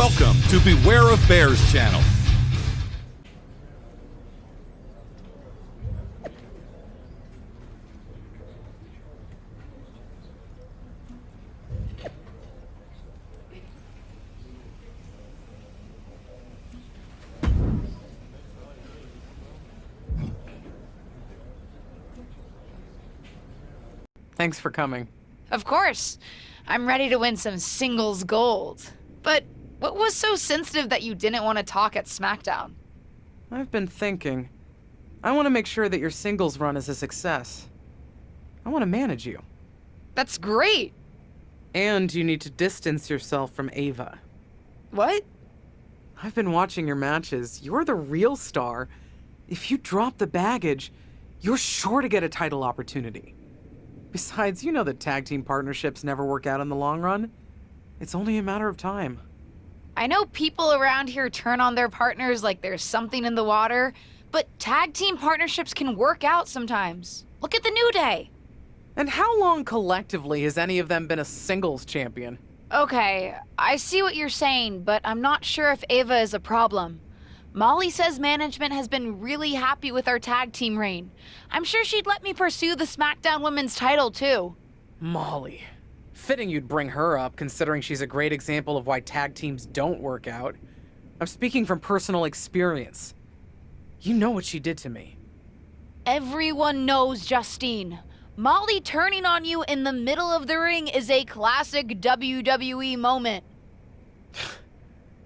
Welcome to Beware of Bears channel. Thanks for coming. Of course. I'm ready to win some singles gold. But what was so sensitive that you didn't want to talk at SmackDown? I've been thinking. I want to make sure that your singles run is a success. I want to manage you. That's great. And you need to distance yourself from Ava. What? I've been watching your matches. You're the real star. If you drop the baggage, you're sure to get a title opportunity. Besides, you know that tag team partnerships never work out in the long run. It's only a matter of time. I know people around here turn on their partners like there's something in the water, but tag team partnerships can work out sometimes. Look at the New Day. And how long collectively has any of them been a singles champion? Okay, I see what you're saying, but I'm not sure if Ava is a problem. Molly says management has been really happy with our tag team reign. I'm sure she'd let me pursue the SmackDown Women's title, too. Molly. Fitting you'd bring her up, considering she's a great example of why tag teams don't work out. I'm speaking from personal experience. You know what she did to me. Everyone knows, Justine. Molly turning on you in the middle of the ring is a classic WWE moment.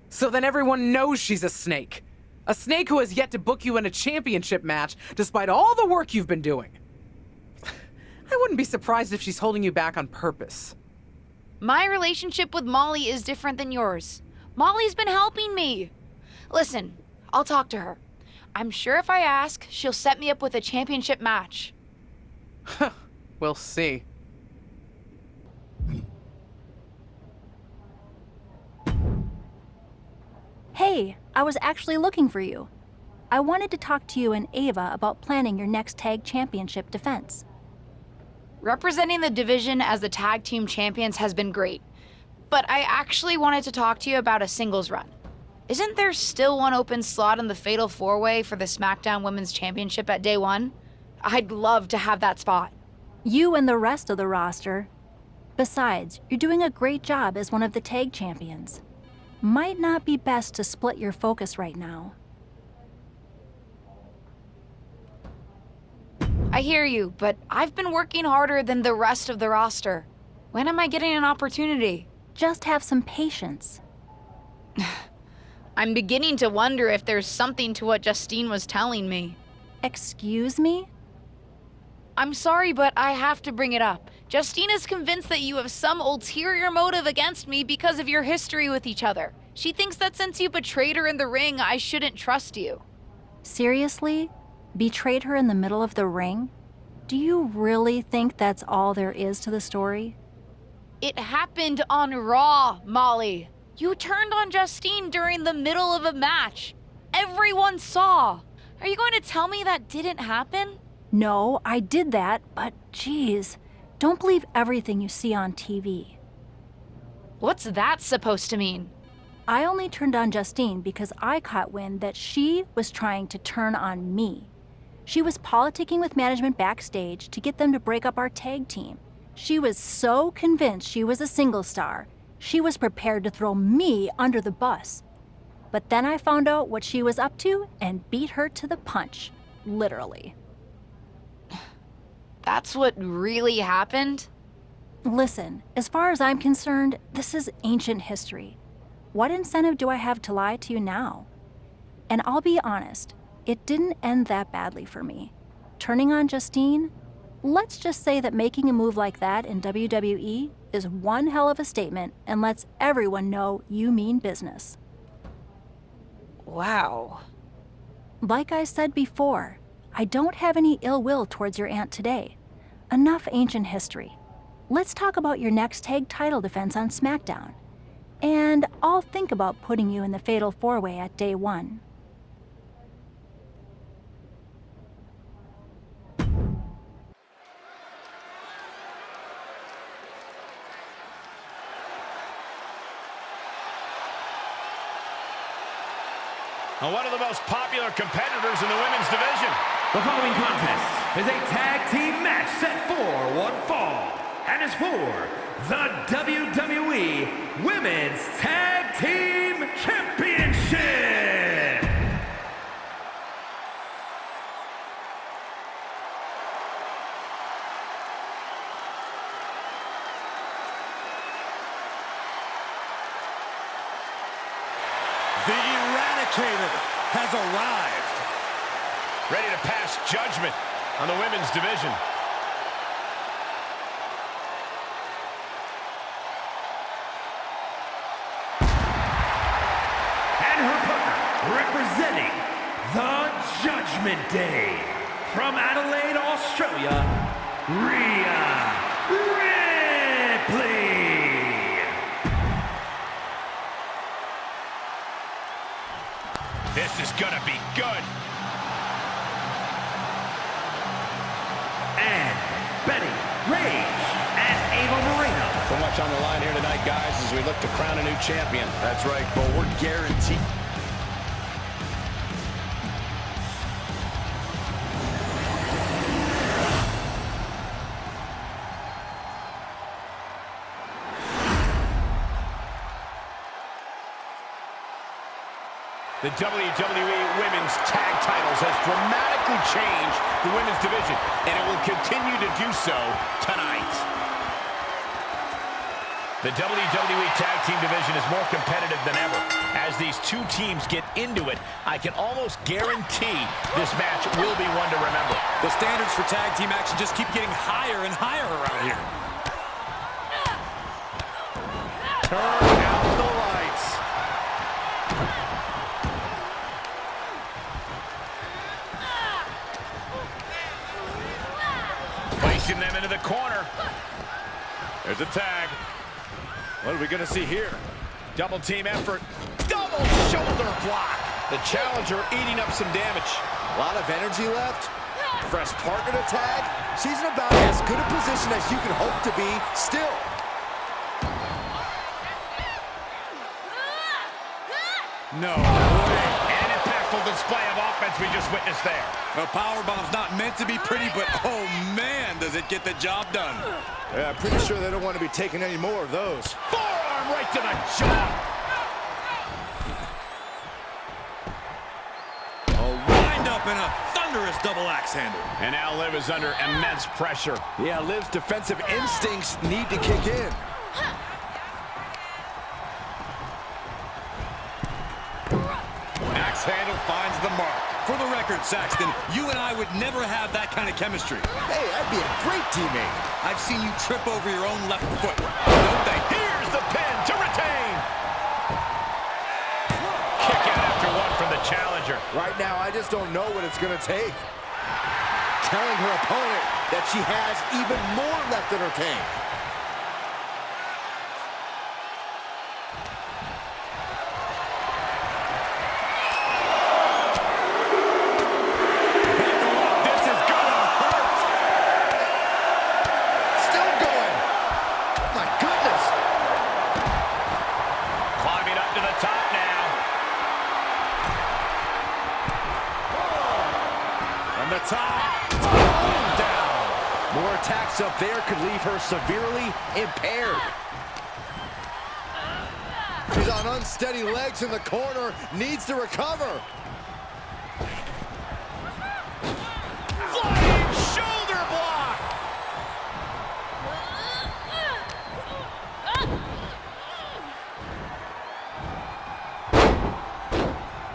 So then everyone knows she's a snake. A snake who has yet to book you in a championship match, despite all the work you've been doing. I wouldn't be surprised if she's holding you back on purpose. My relationship with Molly is different than yours. Molly's been helping me. Listen, I'll talk to her. I'm sure if I ask, she'll set me up with a championship match. We'll see. Hey, I was actually looking for you. I wanted to talk to you and Ava about planning your next tag championship defense. Representing the division as the tag team champions has been great, but I actually wanted to talk to you about a singles run. Isn't there still one open slot in the Fatal 4-Way for the SmackDown Women's Championship at Day 1? I'd love to have that spot. You and the rest of the roster. Besides, you're doing a great job as one of the tag champions. Might not be best to split your focus right now. I hear you, but I've been working harder than the rest of the roster. When am I getting an opportunity? Just have some patience. I'm beginning to wonder if there's something to what Justine was telling me. Excuse me? I'm sorry, but I have to bring it up. Justine is convinced that you have some ulterior motive against me because of your history with each other. She thinks that since you betrayed her in the ring, I shouldn't trust you. Seriously? Betrayed her in the middle of the ring? Do you really think that's all there is to the story? It happened on Raw, Molly. You turned on Justine during the middle of a match. Everyone saw. Are you going to tell me that didn't happen? No, I did that, but geez, don't believe everything you see on TV. What's that supposed to mean? I only turned on Justine because I caught wind that she was trying to turn on me. She was politicking with management backstage to get them to break up our tag team. She was so convinced she was a single star, she was prepared to throw me under the bus. But then I found out what she was up to and beat her to the punch, literally. That's what really happened? Listen, as far as I'm concerned, this is ancient history. What incentive do I have to lie to you now? And I'll be honest, it didn't end that badly for me. Turning on Justine? Let's just say that making a move like that in WWE is one hell of a statement and lets everyone know you mean business. Wow. Like I said before, I don't have any ill will towards your aunt today. Enough ancient history. Let's talk about your next tag title defense on SmackDown. And I'll think about putting you in the Fatal 4-Way at Day 1. And one of the most popular competitors in the women's division. The following contest is a tag team match set for one fall and is for the WWE Women's Tag Team Championship. The Eradicator has arrived. Ready to pass judgment on the women's division. And her partner, representing the Judgment Day, from Adelaide, Australia, Rhea Ripley. This is gonna be good. And Betty Rage and Ava Moreno. So much on the line here tonight, guys, as we look to crown a new champion. That's right, but we're guaranteed. The WWE Women's Tag Titles has dramatically changed the women's division, and it will continue to do so tonight. The WWE Tag Team division is more competitive than ever. As these two teams get into it, I can almost guarantee this match will be one to remember. The standards for tag team action just keep getting higher and higher around here. Turn out the lights. Placing them into the corner. There's a tag. What are we going to see here? Double team effort. Double shoulder block. The challenger eating up some damage. A lot of energy left. Fresh partner to tag. She's in about as good a position as you can hope to be still. No way. An impactful display of offense we just witnessed there. A powerbomb's not meant to be pretty, but oh man, does it get the job done. Yeah, I'm pretty sure they don't want to be taking any more of those. Forearm right to the jaw. A wind-up and a thunderous double axe handle. And now Liv is under immense pressure. Yeah, Liv's defensive instincts need to kick in. Axe handle finds the mark. For the record, Saxton, you and I would never have that kind of chemistry. Hey, I'd be a great teammate. I've seen you trip over your own left foot. Don't they? Here's the pin to retain. Kick out after one from the challenger. Right now, I just don't know what it's going to take. Telling her opponent that she has even more left in her tank. Up there could leave her severely impaired. She's on unsteady legs in the corner, needs to recover. Flying shoulder block.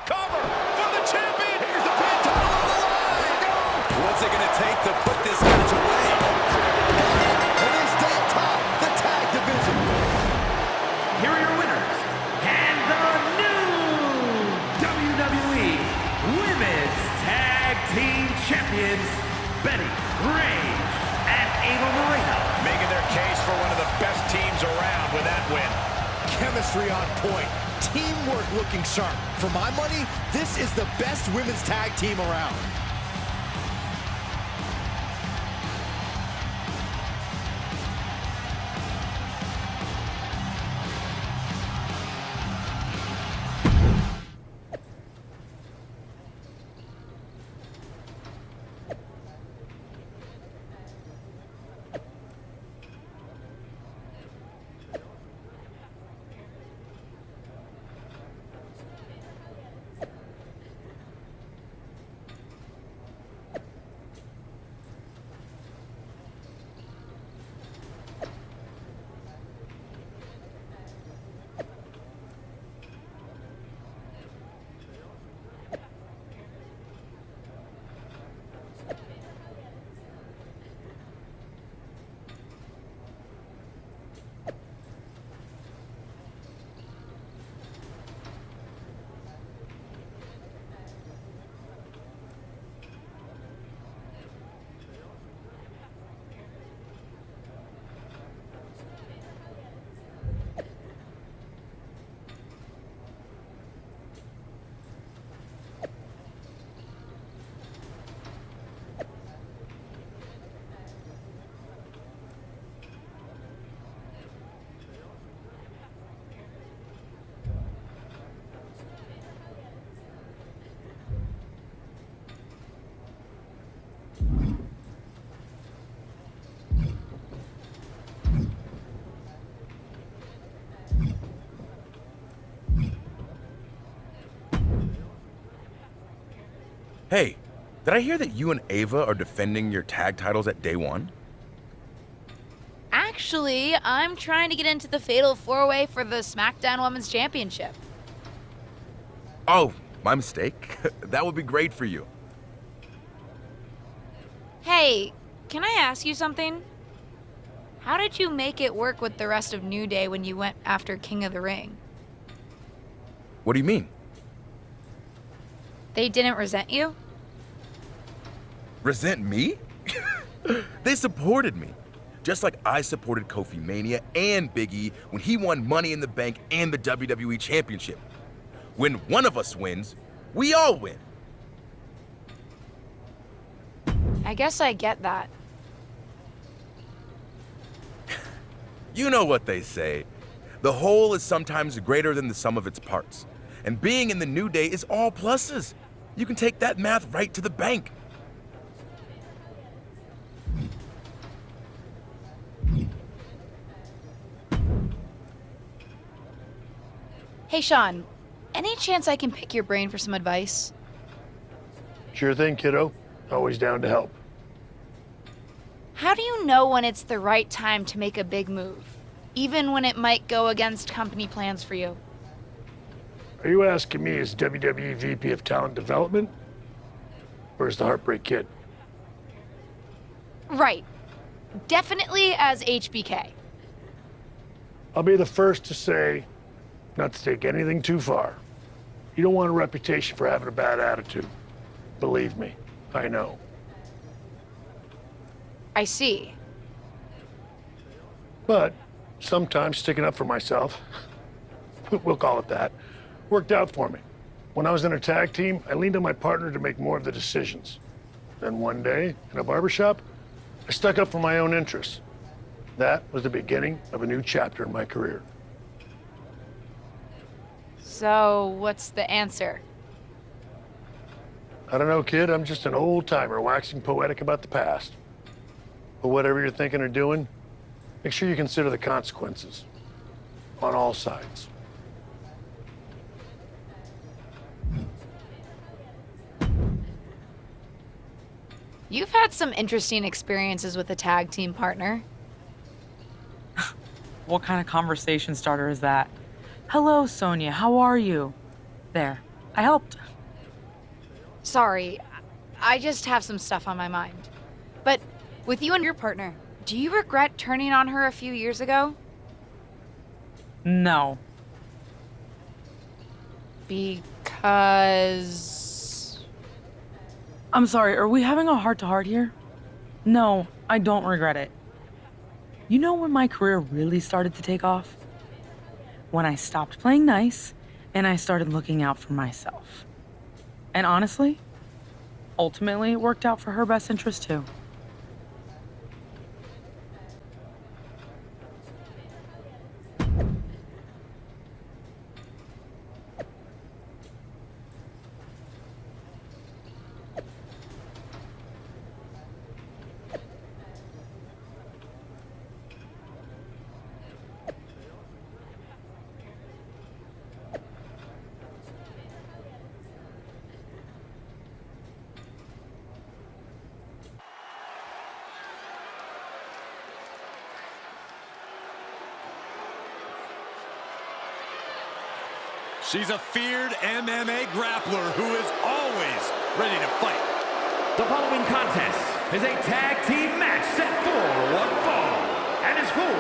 Cover for the champion. Here's the pin, title on the line. What's it going to take to put this match away? Here are your winners, and the new WWE Women's Tag Team Champions, Betty Rage and Ava Moreno. Making their case for one of the best teams around with that win. Chemistry on point, teamwork looking sharp. For my money, this is the best women's tag team around. Hey, did I hear that you and Ava are defending your tag titles at day one? Actually, I'm trying to get into the Fatal 4-Way for the SmackDown Women's Championship. Oh, my mistake. That would be great for you. Hey, can I ask you something? How did you make it work with the rest of New Day when you went after King of the Ring? What do you mean? They didn't resent you? Resent me? They supported me. Just like I supported Kofi Mania and Big E when he won Money in the Bank and the WWE Championship. When one of us wins, we all win. I guess I get that. You know what they say. The whole is sometimes greater than the sum of its parts. And being in the New Day is all pluses. You can take that math right to the bank. Hey, Sean, any chance I can pick your brain for some advice? Sure thing, kiddo. Always down to help. How do you know when it's the right time to make a big move, even when it might go against company plans for you? Are you asking me as WWE VP of Talent Development? Or as the Heartbreak Kid? Right. Definitely as HBK. I'll be the first to say not to take anything too far. You don't want a reputation for having a bad attitude. Believe me, I know. I see. But sometimes sticking up for myself, we'll call it that, worked out for me. When I was in a tag team, I leaned on my partner to make more of the decisions. Then one day, in a barbershop, I stuck up for my own interests. That was the beginning of a new chapter in my career. So, what's the answer? I don't know, kid. I'm just an old-timer waxing poetic about the past. But whatever you're thinking or doing, make sure you consider the consequences. On all sides. You've had some interesting experiences with a tag team partner. What kind of conversation starter is that? Hello, Sonia, how are you? There, I helped. Sorry, I just have some stuff on my mind. But with you and your partner, do you regret turning on her a few years ago? No. Because... I'm sorry, are we having a heart-to-heart here? No, I don't regret it. You know when my career really started to take off? When I stopped playing nice, and I started looking out for myself. And honestly, ultimately it worked out for her best interest too. She's a feared MMA grappler who is always ready to fight. The following contest is a tag team match set for one fall and is for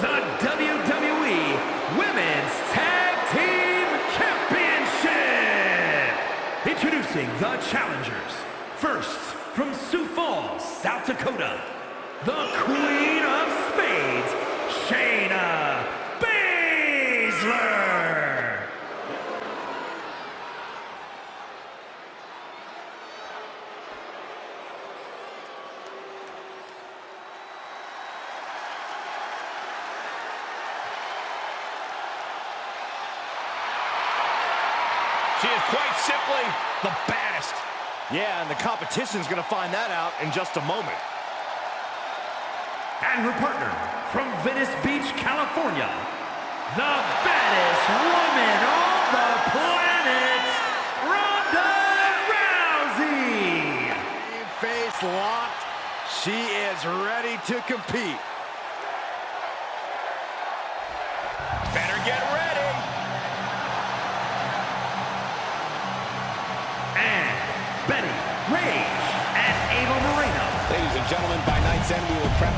the WWE Women's Tag Team Championship. Introducing the challengers. First, from Sioux Falls, South Dakota, the Queen of Spades, Shayna Baszler. She is quite simply the baddest. Yeah, and the competition's gonna find that out in just a moment. And her partner from Venice Beach, California, the baddest woman on the planet, Ronda Rousey. is ready to compete. Better get ready. And Betty, Rage, and Ava Moreno. Ladies and gentlemen, by night's end, we will prep.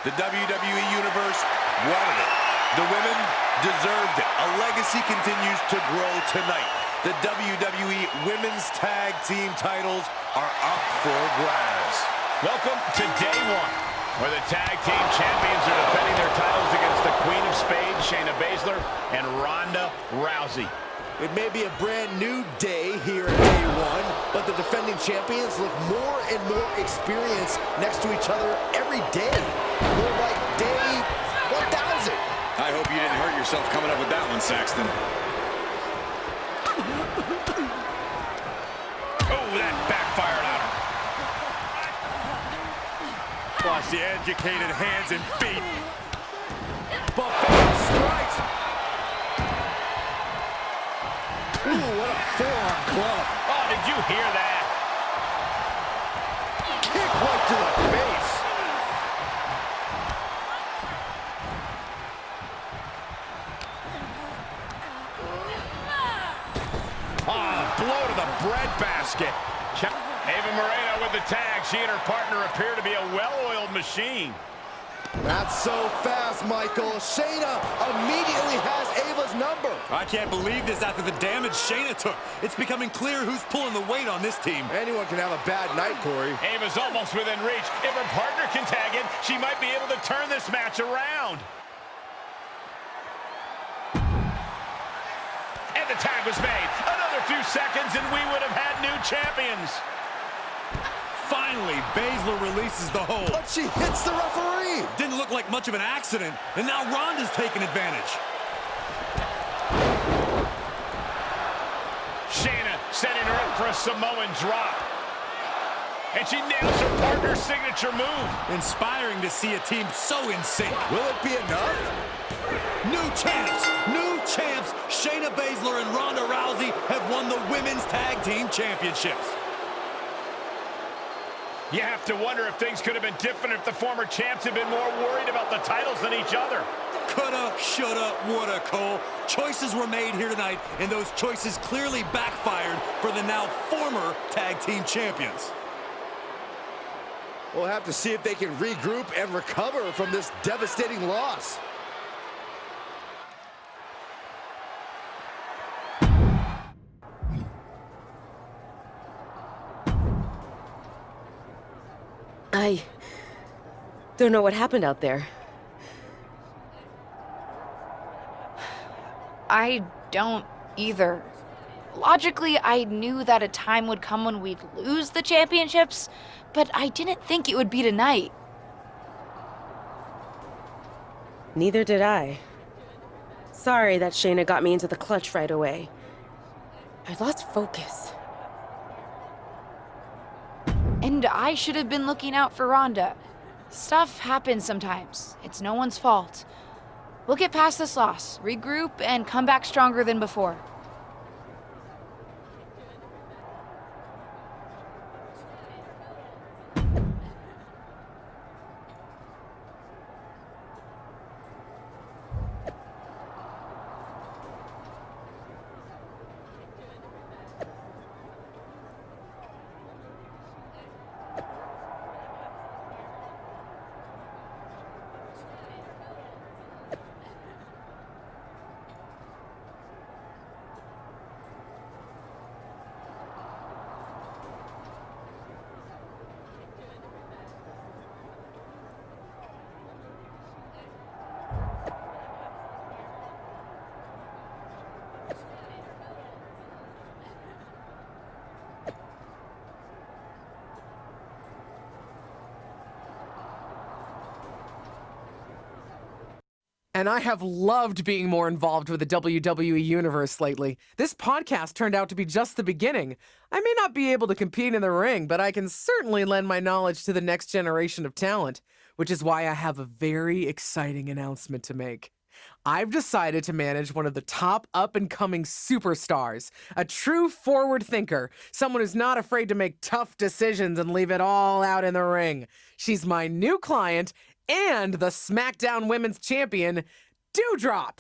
The WWE Universe wanted it. The women deserved it. A legacy continues to grow tonight. The WWE Women's Tag Team titles are up for grabs. Welcome to day one, where the tag team champions are defending their titles against the Queen of Spades, Shayna Baszler, and Ronda Rousey. It may be a brand new day here at day one, but the defending champions look more and more experienced next to each other every day. More like day 1,000. I hope you didn't hurt yourself coming up with that one, Saxton. Oh, that backfired on him. Watch the educated hands and feet. Buffalo strikes. Ooh, what a forearm club. Oh, did you hear that? Kick right to the face. Blow to the breadbasket. Ava Moreno with the tag. She and her partner appear to be a well-oiled machine. Not so fast, Michael. Shayna immediately has Ava's number. I can't believe this after the damage Shayna took. It's becoming clear who's pulling the weight on this team. Anyone can have a bad night, Corey. Ava's almost within reach. If her partner can tag in, she might be able to turn this match around. And the tag was made. Another few seconds and we would have had new champions. Finally, Baszler releases the hold. But she hits the referee. Didn't look like much of an accident, and now Ronda's taking advantage. Shayna setting her up for a Samoan drop. And she nails her partner's signature move. Inspiring to see a team so in sync. Will it be enough? New champs! New champs! Shayna Baszler and Ronda Rousey have won the Women's Tag Team Championships. You have to wonder if things could have been different if the former champs had been more worried about the titles than each other. Coulda, shoulda, woulda, Cole. Choices were made here tonight, and those choices clearly backfired for the now former Tag Team Champions. We'll have to see if they can regroup and recover from this devastating loss. I don't know what happened out there. I don't either. Logically, I knew that a time would come when we'd lose the championships, but I didn't think it would be tonight. Neither did I. Sorry that Shayna got me into the clutch right away. I lost focus. And I should have been looking out for Ronda. Stuff happens sometimes. It's no one's fault. We'll get past this loss, regroup, and come back stronger than before. And I have loved being more involved with the WWE Universe lately. This podcast turned out to be just the beginning. I may not be able to compete in the ring, but I can certainly lend my knowledge to the next generation of talent, which is why I have a very exciting announcement to make. I've decided to manage one of the top up-and-coming superstars, a true forward thinker, someone who's not afraid to make tough decisions and leave it all out in the ring. She's my new client and the SmackDown Women's Champion, Doudrop.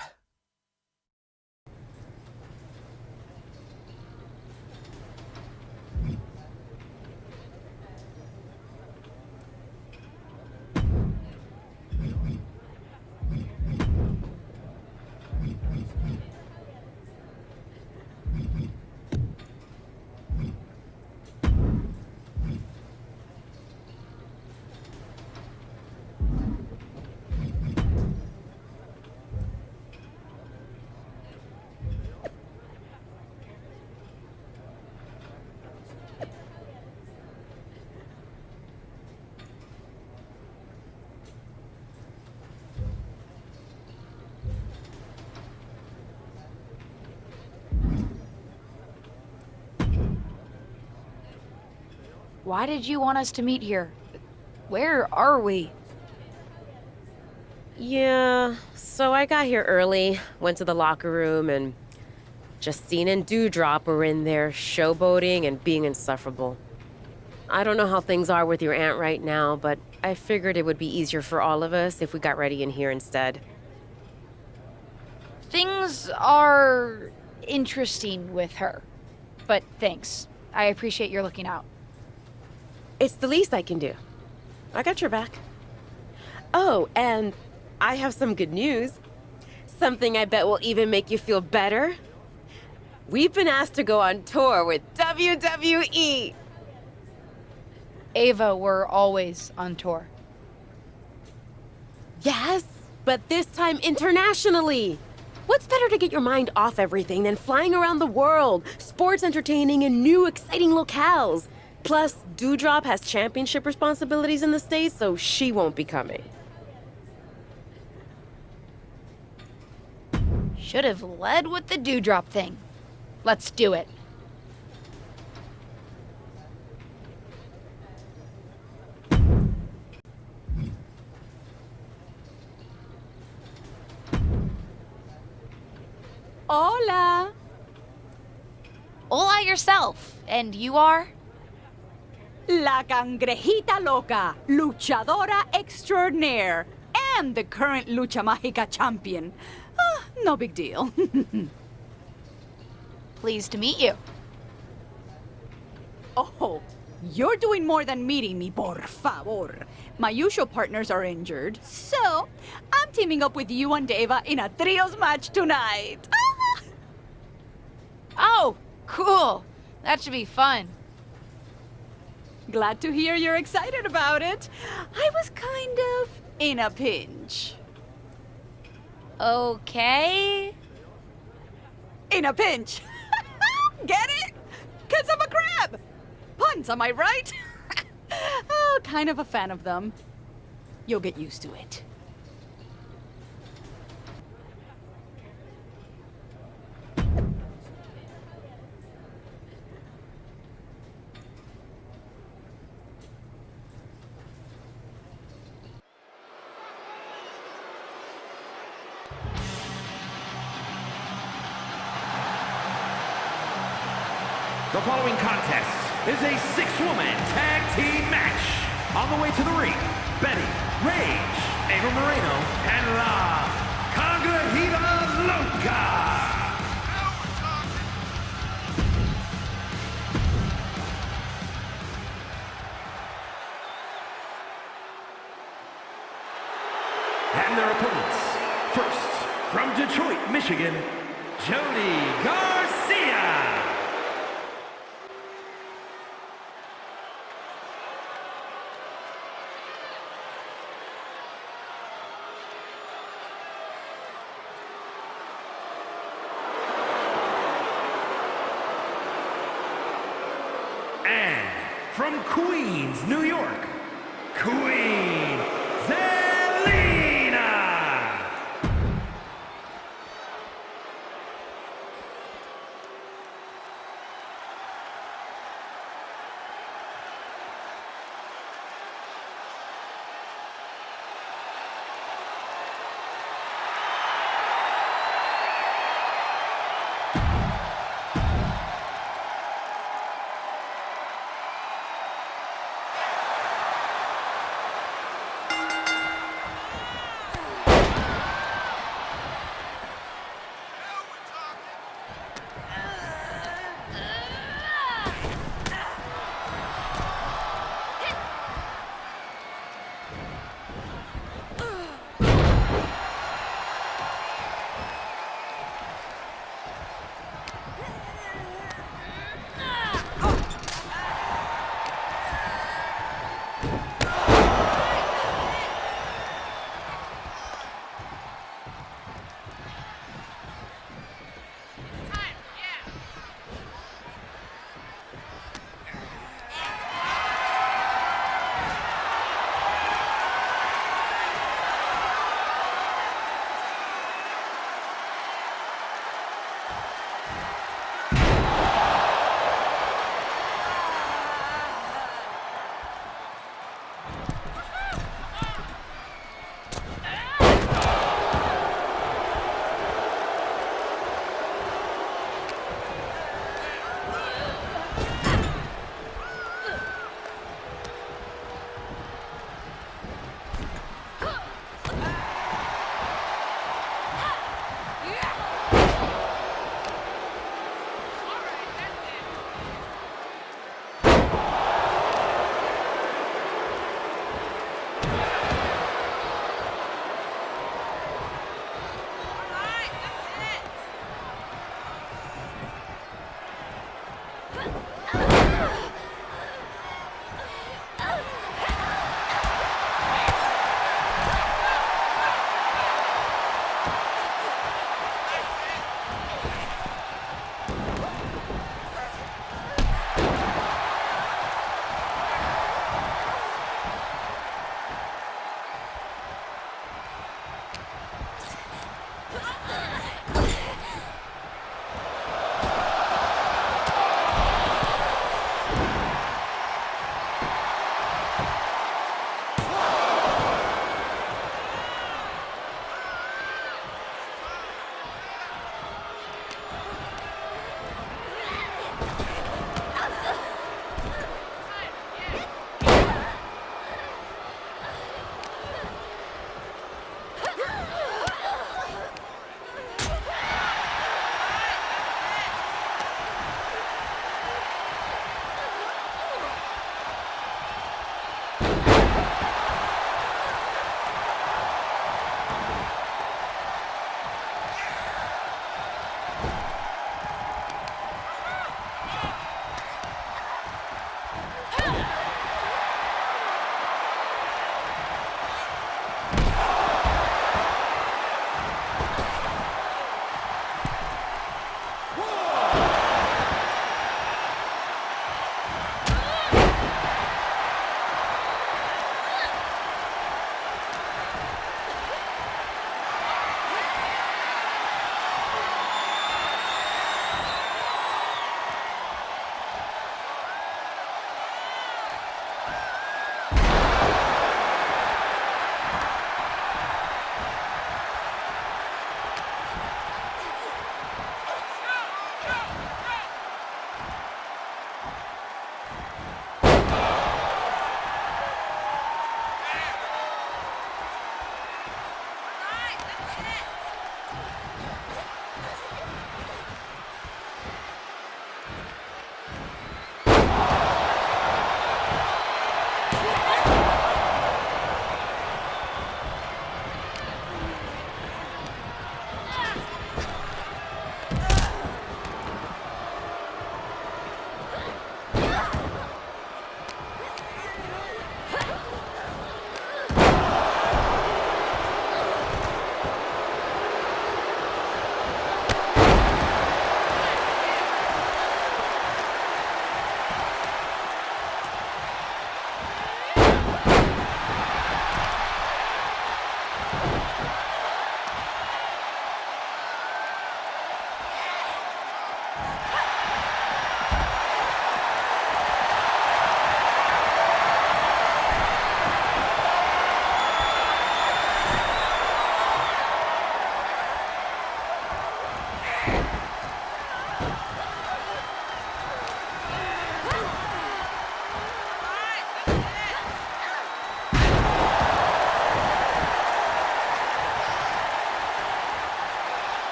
Why did you want us to meet here? Where are we? Yeah, so I got here early, went to the locker room, and Justine and Doudrop were in there showboating and being insufferable. I don't know how things are with your aunt right now, but I figured it would be easier for all of us if we got ready in here instead. Things are interesting with her. But thanks. I appreciate your looking out. It's the least I can do. I got your back. Oh, and I have some good news. Something I bet will even make you feel better. We've been asked to go on tour with WWE. Ava, we're always on tour. Yes, but this time internationally. What's better to get your mind off everything than flying around the world, sports entertaining in new exciting locales? Plus, Doudrop has championship responsibilities in the States, so she won't be coming. Should have led with the Doudrop thing. Let's do it. Hola! Hola yourself. And you are? La Cangrejita Loca, luchadora extraordinaire, and the current Lucha Mágica champion. No big deal. Pleased to meet you. Oh, you're doing more than meeting me, por favor. My usual partners are injured, so I'm teaming up with you and Ava in a trios match tonight. Oh, cool. That should be fun. Glad to hear you're excited about it. I was kind of in a pinch. Okay. In a pinch. Get it? 'Cause I'm a crab. Puns, am I right? Oh, kind of a fan of them. You'll get used to it. The following contest is a six-woman tag team match. On the way to the ring, Betty, Rage, Ava Moreno, and La Cangrejita Loca. And their opponents, first, from Detroit, Michigan, Jody Garcia. And from Queens, New York, Queen Zelina.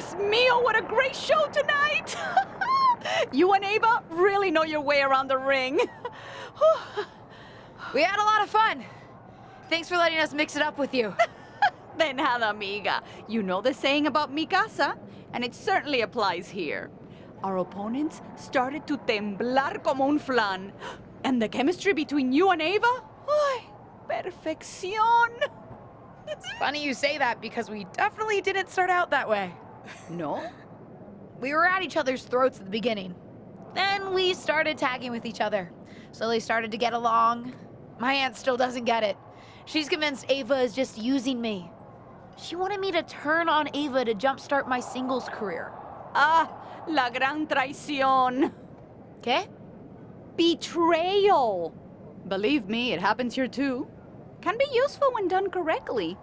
Dios mío, what a great show tonight! You and Ava really know your way around the ring. We had a lot of fun. Thanks for letting us mix it up with you. De nada, amiga. You know the saying about mi casa, and it certainly applies here. Our opponents started to temblar como un flan. And the chemistry between you and Ava? Ay, perfección. It's funny you say that because we definitely didn't start out that way. No? We were at each other's throats at the beginning. Then we started tagging with each other. Slowly started to get along. My aunt still doesn't get it. She's convinced Ava is just using me. She wanted me to turn on Ava to jumpstart my singles career. Ah, la gran traición. ¿Qué? Betrayal. Believe me, it happens here too. Can be useful when done correctly.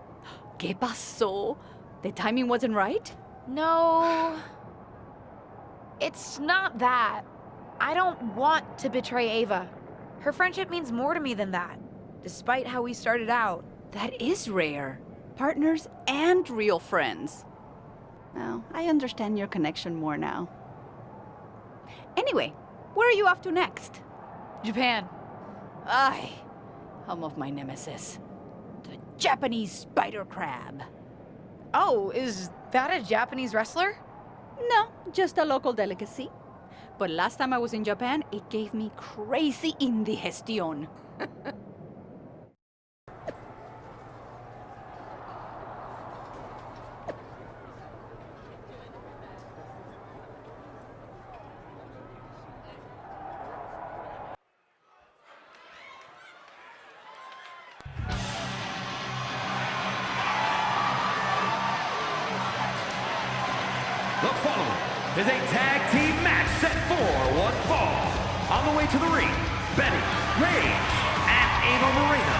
¿Qué pasó? The timing wasn't right? No. It's not that. I don't want to betray Ava. Her friendship means more to me than that, despite how we started out. That is rare. Partners and real friends. Now, I understand your connection more now. Anyway, where are you off to next? Japan. Ay, home of my nemesis. The Japanese spider crab. Oh, is that a Japanese wrestler? No, just a local delicacy. But last time I was in Japan, it gave me crazy indigestion. The following is a tag team match set for one fall. On the way to the ring, Betty, Rage, and Ava Moreno.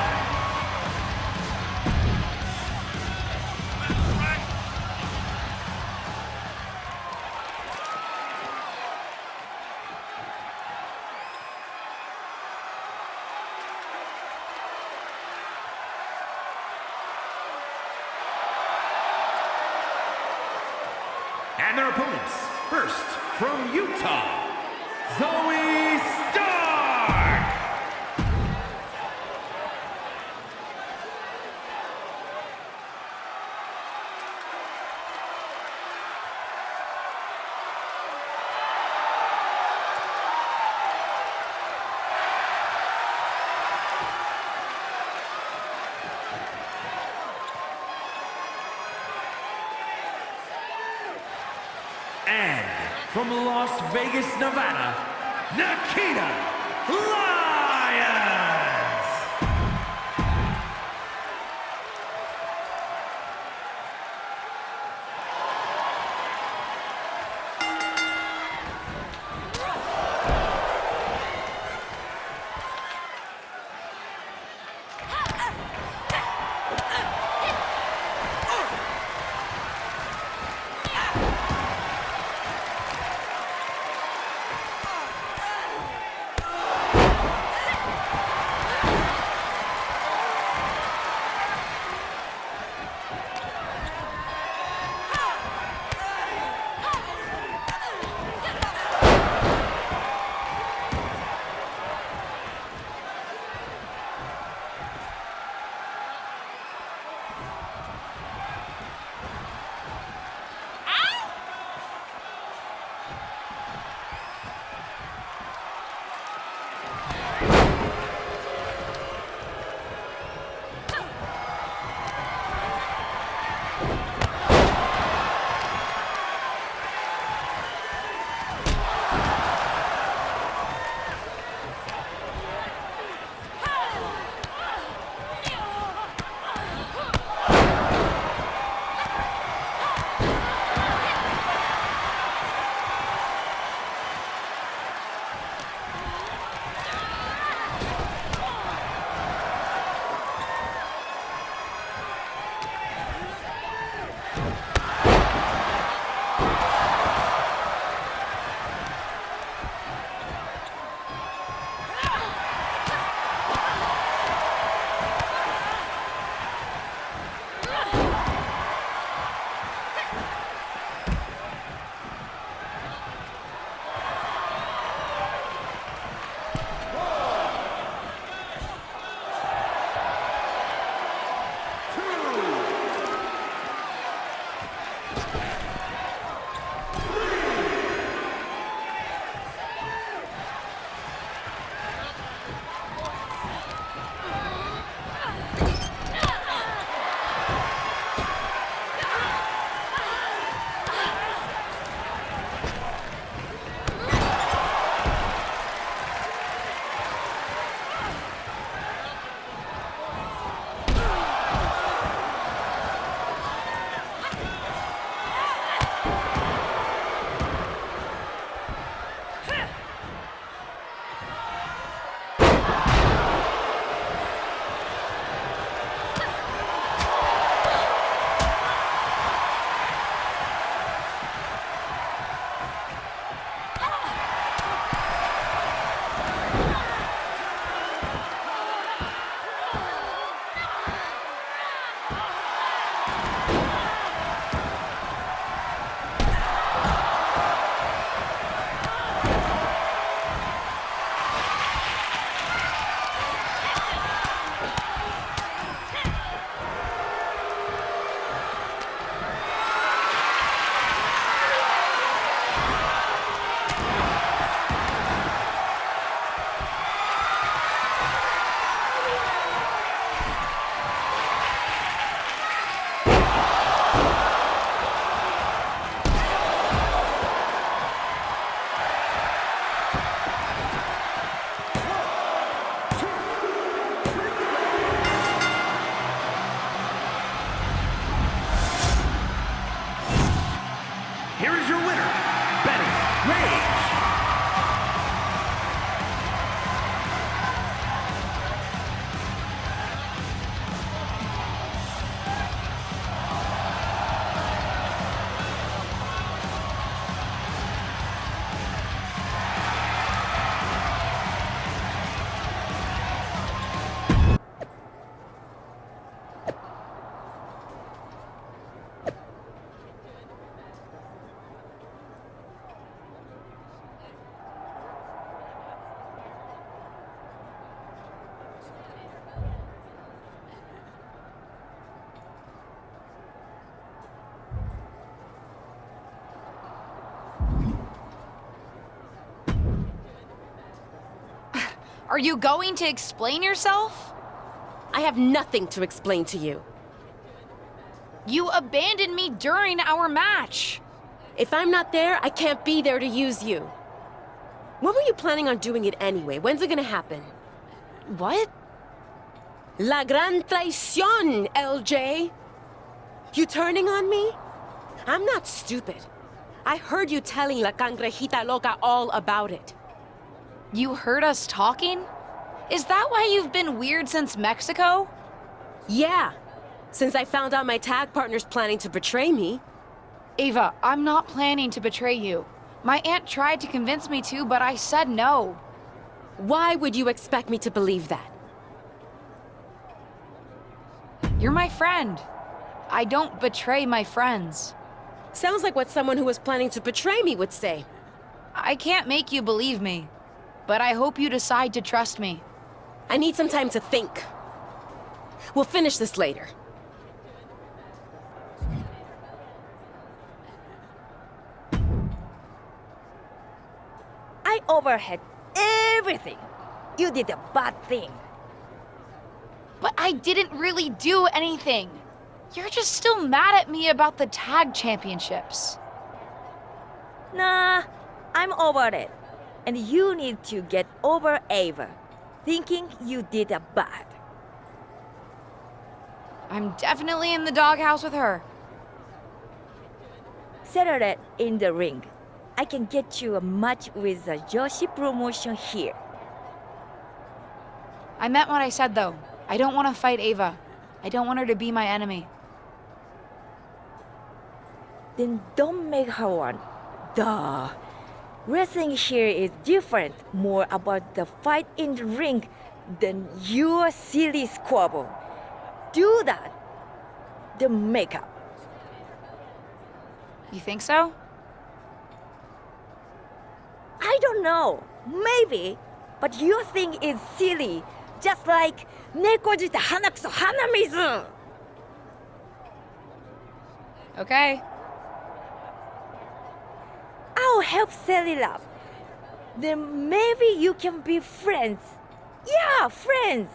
And their opponents, first from Utah, Zoe Stark! And from Las Vegas, Nevada, Nikita Lyons! Here is your winner, Betty Rage. Are you going to explain yourself? I have nothing to explain to you. You abandoned me during our match. If I'm not there, I can't be there to use you. When were you planning on doing it anyway? When's it gonna happen? What? La gran traición, LJ! You turning on me? I'm not stupid. I heard you telling La Cangrejita Loca all about it. You heard us talking? Is that why you've been weird since Mexico? Yeah, since I found out my tag partner's planning to betray me. Ava, I'm not planning to betray you. My aunt tried to convince me to, but I said no. Why would you expect me to believe that? You're my friend. I don't betray my friends. Sounds like what someone who was planning to betray me would say. I can't make you believe me, but I hope you decide to trust me. I need some time to think. We'll finish this later. I overheard everything. You did a bad thing. But I didn't really do anything. You're just still mad at me about the tag championships. Nah, I'm over it. And you need to get over Ava, thinking you did a bad. I'm definitely in the doghouse with her. Settle it in the ring. I can get you a match with the Joshi promotion here. I meant what I said, though. I don't want to fight Ava. I don't want her to be my enemy. Then don't make her one. Duh. Wrestling here is different, more about the fight in the ring than your silly squabble. Do that, then make up. You think so? I don't know. Maybe. But your thing is silly. Just like Nekojita Hanakuso Hanamizu. Okay. help set it up. Then maybe you can be friends. Yeah, friends.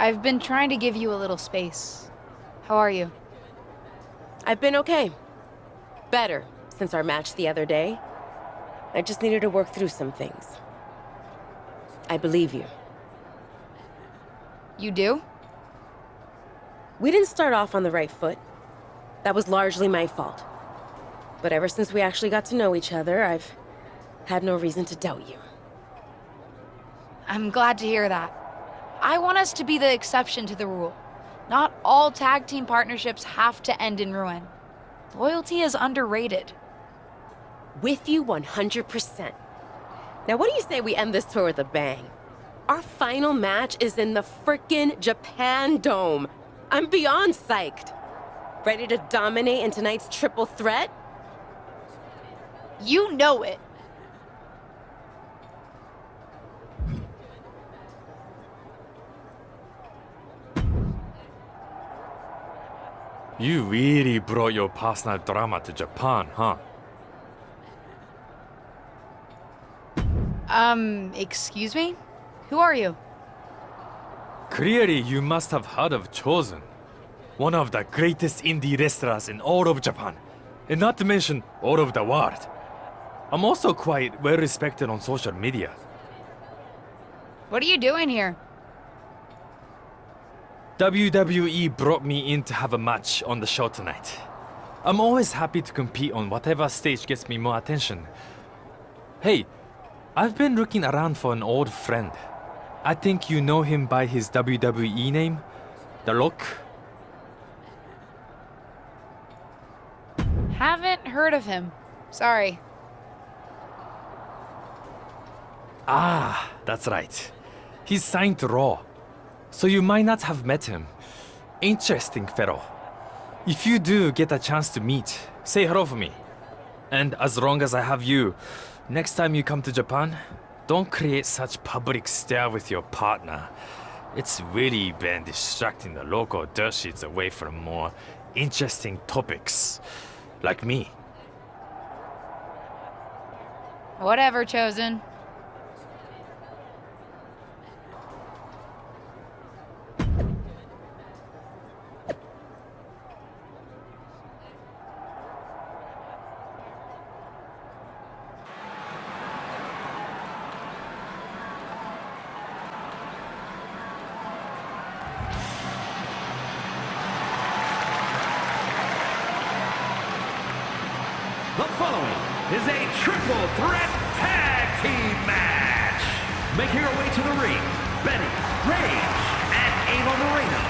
I've been trying to give you a little space. How are you? I've been okay. Better since our match the other day. I just needed to work through some things. I believe you. You do? We didn't start off on the right foot. That was largely my fault. But ever since we actually got to know each other, I've had no reason to doubt you. I'm glad to hear that. I want us to be the exception to the rule. Not all tag team partnerships have to end in ruin. Loyalty is underrated. With you 100%. Now what do you say we end this tour with a bang? Our final match is in the frickin' Japan Dome. I'm beyond psyched. Ready to dominate in tonight's triple threat? You know it. You really brought your personal drama to Japan, huh? Excuse me? Who are you? Clearly, you must have heard of Chosen, one of the greatest indie wrestlers in all of Japan, and not to mention all of the world. I'm also quite well respected on social media. What are you doing here? WWE brought me in to have a match on the show tonight. I'm always happy to compete on whatever stage gets me more attention. Hey, I've been looking around for an old friend. I think you know him by his WWE name, The Rock. Haven't heard of him. Sorry. Ah, that's right. He's signed to Raw, so you might not have met him. Interesting fellow. If you do get a chance to meet, say hello for me. And as long as I have you, next time you come to Japan, don't create such public stare with your partner. It's really been distracting the local dirt sheets away from more interesting topics, like me. Whatever, Chosen. The following is a triple threat tag team match. Making her way to the ring, Betty, Rage, and Ava Moreno.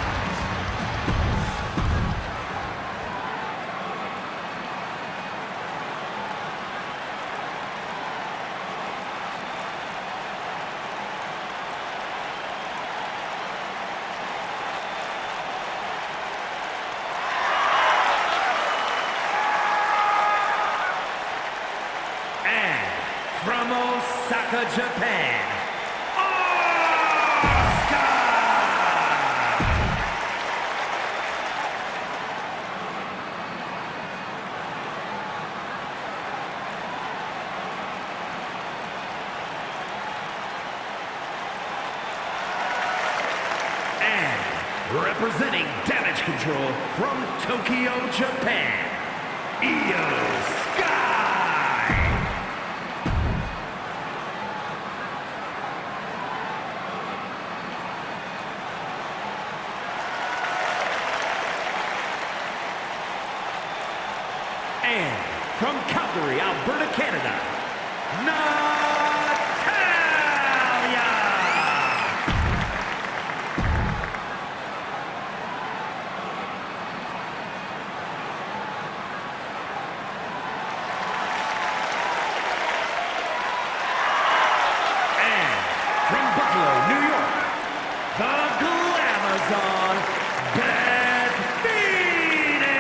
From Osaka, Japan, Asuka! And representing Damage Control from Tokyo, Japan, Io Sky! And from Calgary, Alberta, Canada, Natalya! And from Buffalo, New York, the Glamazon, Beth Phoenix!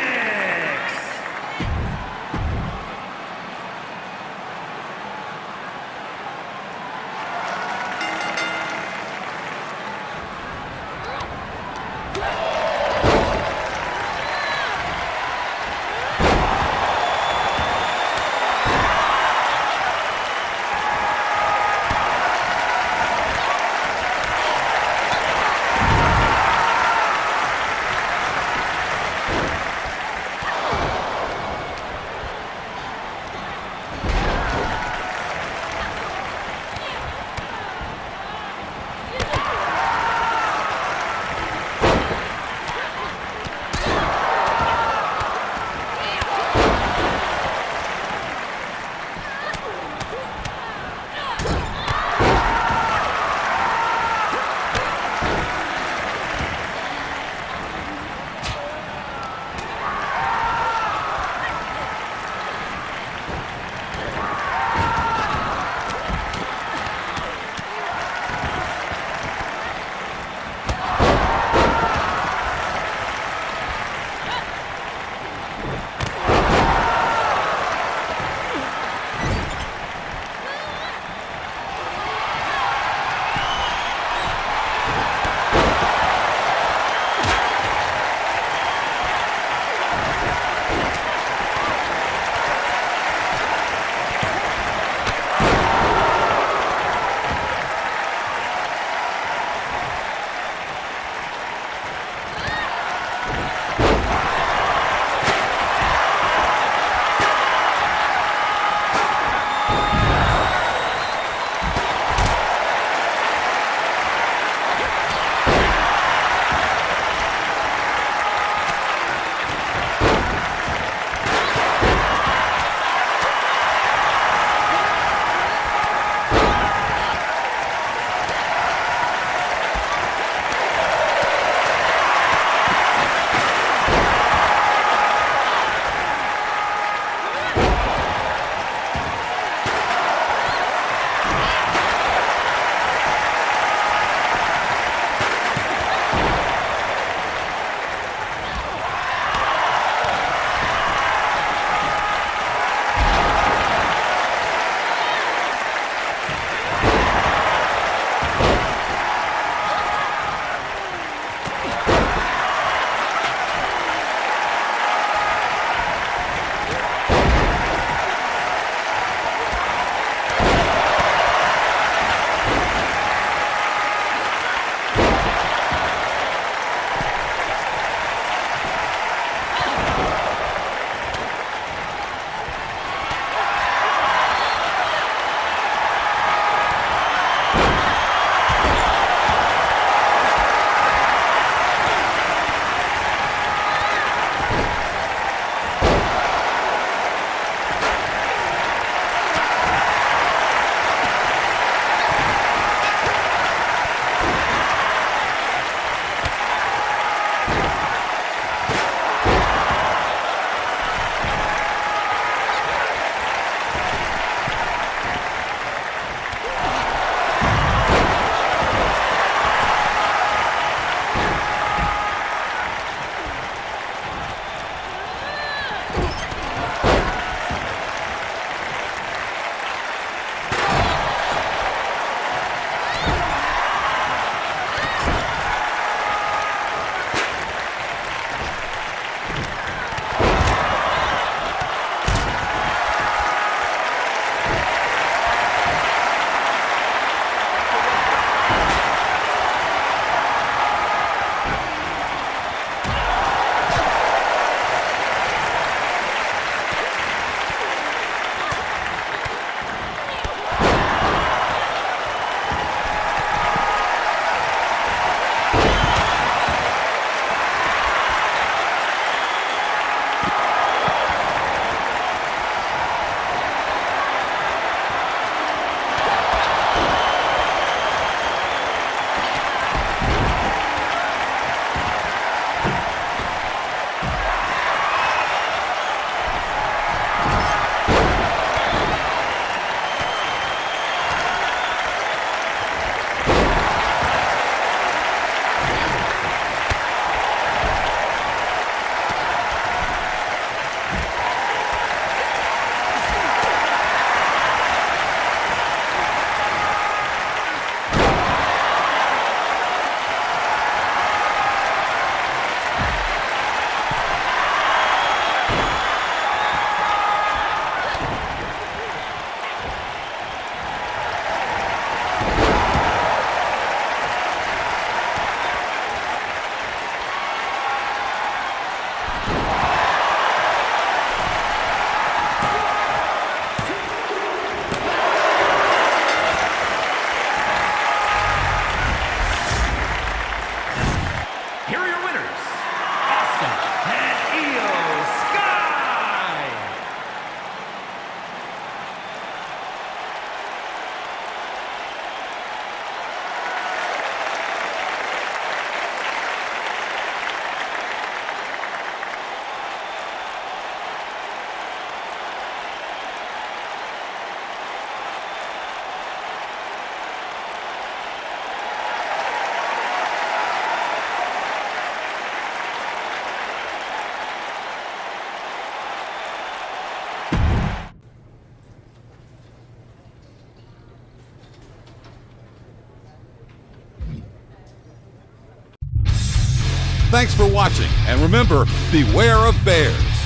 Thanks for watching, and remember, beware of bears.